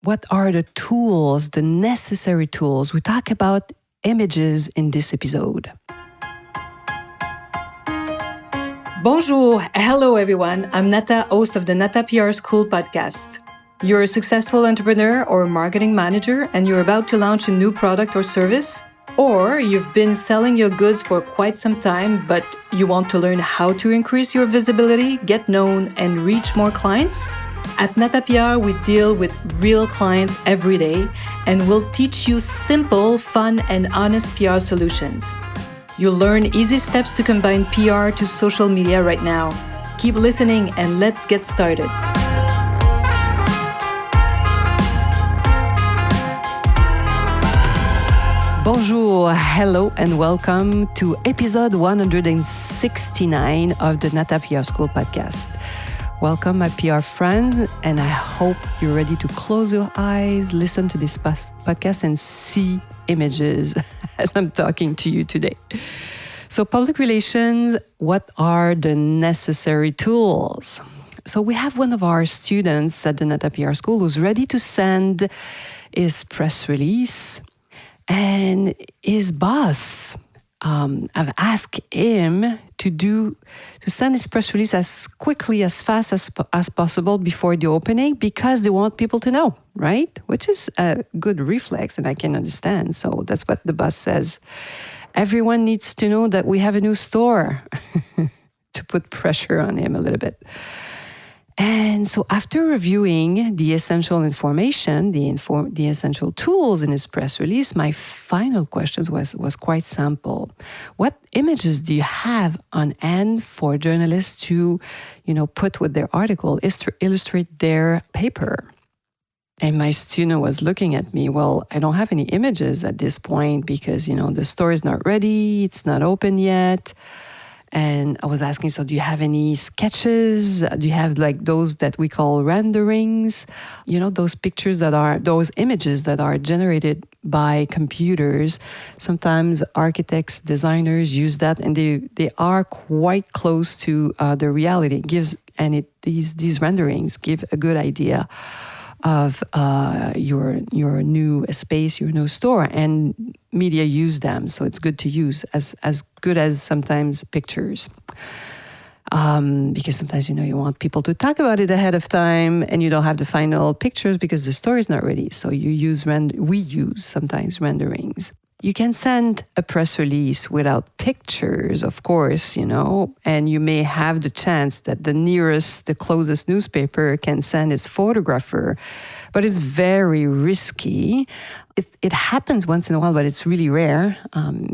what are the tools, the necessary tools? We talk about images in this episode. Bonjour, hello everyone. I'm Nata, host of the Nata PR School podcast. You're a successful entrepreneur or marketing manager and you're about to launch a new product or service? Or you've been selling your goods for quite some time, but you want to learn how to increase your visibility, get known, and reach more clients? At Nata PR, we deal with real clients every day and we'll teach you simple, fun, and honest PR solutions. You'll learn easy steps to combine PR to social media right now. Keep listening and let's get started. Bonjour, hello, and welcome to episode 169 of the Nata PR School podcast. Welcome, my PR friends, and I hope you're ready to close your eyes, listen to this podcast, and see images as I'm talking to you today. So, public relations, what are the necessary tools? So, we have one of our students at the Nata PR School who's ready to send his press release. And his boss, I've asked him to send his press release as quickly, as fast as possible before the opening because they want people to know, right? Which is a good reflex, and I can understand. So that's what the boss says. Everyone needs to know that we have a new store to put pressure on him a little bit. And so after reviewing the essential information, the essential tools in his press release, my final question was quite simple. What images do you have on hand for journalists to, put with their article, illustrate their paper? And my student was looking at me, well, I don't have any images at this point because, the store is not ready, it's not open yet. And I was asking, so do you have any sketches? Do you have like those that we call renderings? Those images that are generated by computers. Sometimes architects, designers use that, and they are quite close to the reality. These renderings give a good idea of your new space, your new store, and media use them, so it's good to use as good as sometimes pictures, because sometimes you want people to talk about it ahead of time, and you don't have the final pictures because the store is not ready. So we use sometimes renderings. You can send a press release without pictures, of course, and you may have the chance that the closest newspaper can send its photographer, but it's very risky. It happens once in a while, but it's really rare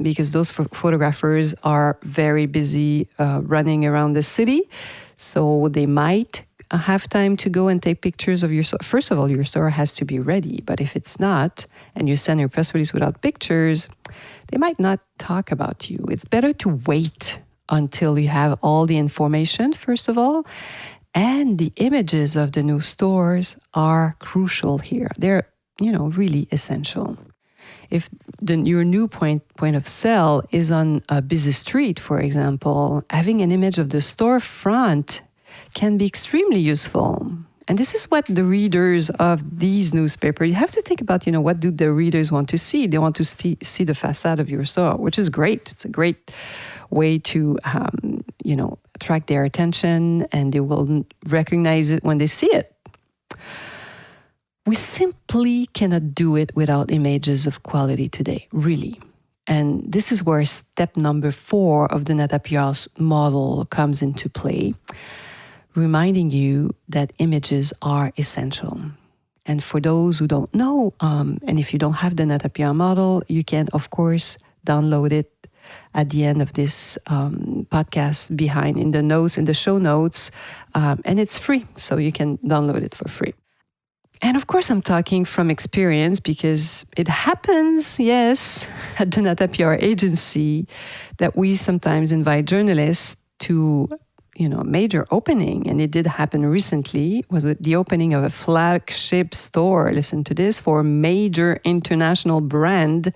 because those photographers are very busy running around the city, so they might have time to go and take pictures of your store. First of all, your store has to be ready, but if it's not, and you send your press release without pictures, they might not talk about you. It's better to wait until you have all the information, first of all, and the images of the new stores are crucial here. They're, really essential. If your new point of sale is on a busy street, for example, having an image of the storefront can be extremely useful. And this is what the readers of these newspapers, you have to think about, what do the readers want to see? They want to see the facade of your store, which is great. It's a great way to, attract their attention, and they will recognize it when they see it. We simply cannot do it without images of quality today, really. And this is where step number 4 of the Nata PR model comes into play, reminding you that images are essential. And for those who don't know, and if you don't have the Nata PR model, you can, of course, download it at the end of this podcast in the show notes, and it's free, so you can download it for free. And of course, I'm talking from experience because it happens, yes, at the Nata PR agency that we sometimes invite journalists to, a major opening. And it did happen recently, was the opening of a flagship store, listen to this, for a major international brand.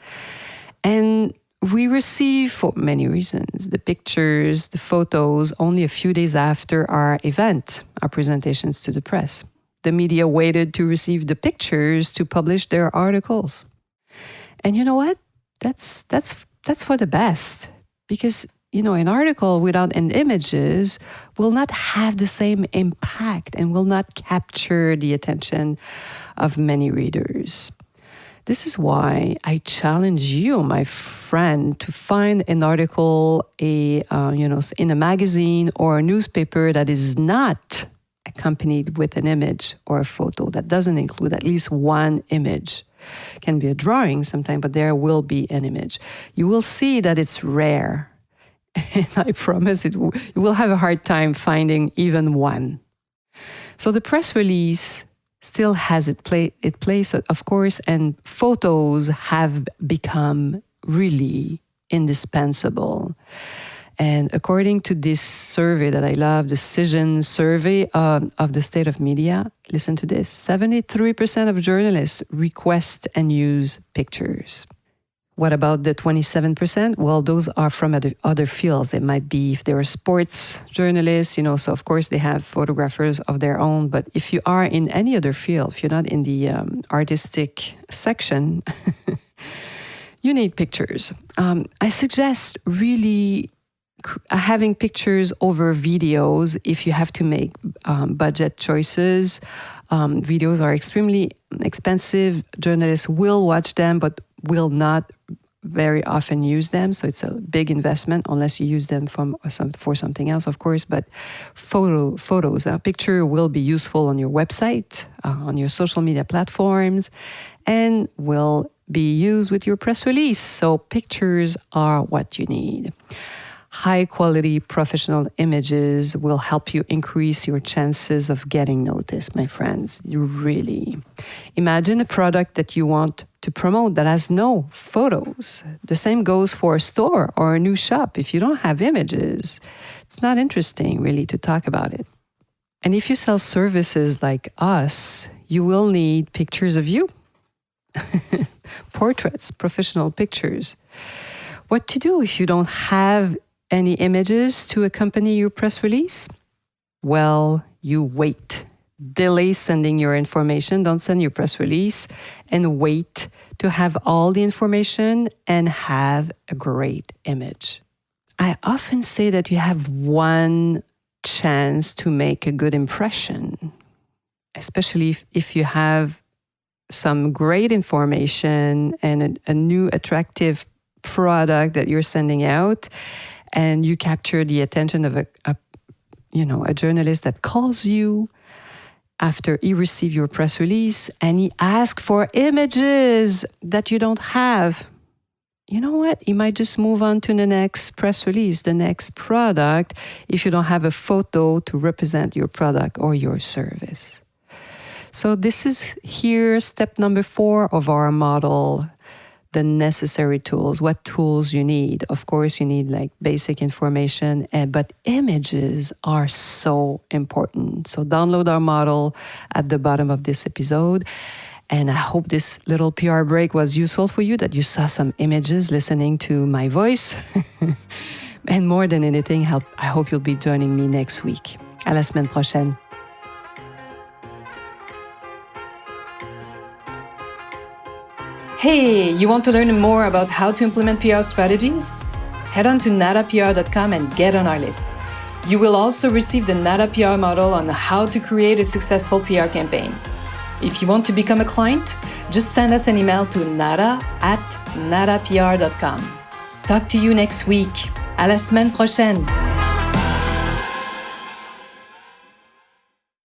And we receive, for many reasons, the pictures, the photos only a few days after our event, our presentations to the press. the media waited to receive the pictures to publish their articles. And you know what? That's for the best, because an article without an images will not have the same impact and will not capture the attention of many readers. This is why I challenge you, my friend, to find an article, in a magazine or a newspaper that is not accompanied with an image or a photo, that doesn't include at least one image. It can be a drawing sometimes, but there will be an image. You will see that it's rare. And I promise you will have a hard time finding even one. So the press release still has its place, of course, and photos have become really indispensable. And according to this survey that I love, the Cision survey of the state of media, listen to this, 73% of journalists request and use pictures. What about the 27%? Well, those are from other fields. It might be if they're sports journalists, so of course they have photographers of their own. But if you are in any other field, if you're not in the artistic section, you need pictures. I suggest really having pictures over videos if you have to make budget choices. Videos are extremely expensive. Journalists will watch them, but will not very often use them. So it's a big investment unless you use them for something else, of course. But photos, a picture will be useful on your website, on your social media platforms, and will be used with your press release. So pictures are what you need. High quality professional images will help you increase your chances of getting noticed, my friends. You really. Imagine a product that you want to promote that has no photos. The same goes for a store or a new shop. If you don't have images, it's not interesting really to talk about it. And if you sell services like us, you will need pictures of you. Portraits, professional pictures. What to do if you don't have any images to accompany your press release? Well, you wait. Delay sending your information. Don't send your press release, and wait to have all the information and have a great image. I often say that you have one chance to make a good impression, especially if you have some great information and a new attractive product that you're sending out, and you capture the attention of a journalist that calls you after he received your press release and he asks for images that you don't have. You know what? He might just move on to the next press release, the next product, if you don't have a photo to represent your product or your service. So this is here step number 4 of our model. The necessary tools, what tools you need. Of course, you need like basic information, but images are so important. So download our model at the bottom of this episode. And I hope this little PR break was useful for you, that you saw some images listening to my voice. And more than anything, I hope you'll be joining me next week. À la semaine prochaine. Hey, you want to learn more about how to implement PR strategies? Head on to natapr.com and get on our list. You will also receive the Nata PR model on how to create a successful PR campaign. If you want to become a client, just send us an email to nata@natapr.com. Talk to you next week. À la semaine prochaine.